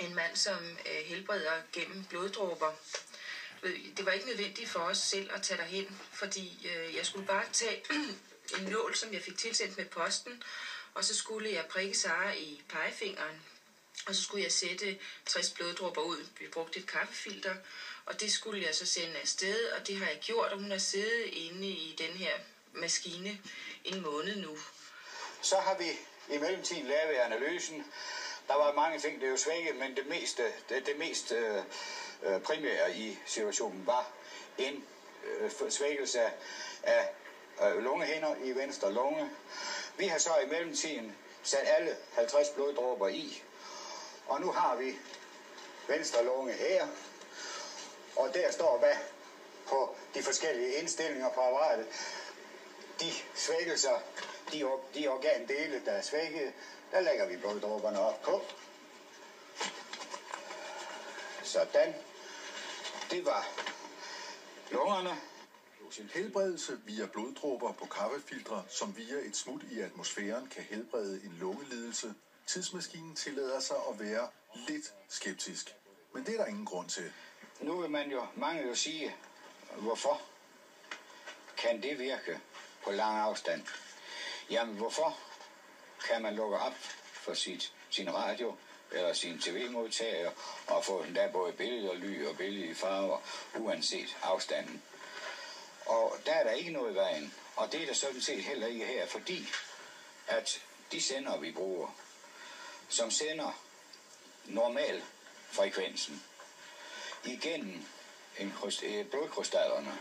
en mand, som helbreder gennem bloddråber. Det var ikke nødvendigt for os selv at tage derhen, fordi jeg skulle bare tage en nål, som jeg fik tilsendt med posten, og så skulle jeg prikke Sara i pegefingeren, og så skulle jeg sætte 60 bloddråber ud. Vi brugte et kaffefilter, og det skulle jeg så sende afsted, og det har jeg gjort, og hun har siddet inde i den her maskine en måned nu. Så har vi i mellemtiden lavet analysen. Der var mange ting, det er jo svækket, men det mest primære i situationen var en svækkelse af lungehinder i venstre lunge. Vi har så i mellemtiden sat alle 50 bloddråber i, og nu har vi venstre lunge her, og der står hvad på de forskellige indstillinger på apparatet. De svækkelser, de organdele, der er svækket, der lægger vi bloddråberne op på. Sådan. Det var lungerne. Helbredelse via bloddråber på kaffefiltre, som via et smut i atmosfæren kan helbrede en lungelidelse. Tidsmaskinen tillader sig at være lidt skeptisk. Men det er der ingen grund til. Nu vil mange jo sige, hvorfor kan det virke på lang afstand? Jamen, hvorfor kan man lukke op for sin radio eller sin tv-modtager og få endda både billede og lyd og billede i farver, uanset afstanden? Og der er der ikke noget i vejen, og det er der sådan set heller ikke her, fordi at de sender, vi bruger, som sender normal frekvensen igennem blodkrystallerne,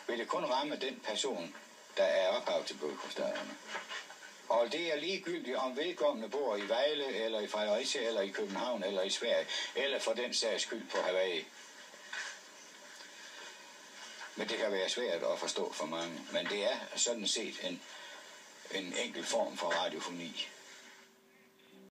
vil det kun ramme den person, der er ophav til blodkrystallerne. Og det er ligegyldigt, om vedkommende bor i Vejle, eller i Fredericia, eller i København, eller i Sverige, eller for den sags skyld på Hawaii. Men det kan være svært at forstå for mange. Men det er sådan set en enkel form for radiofoni.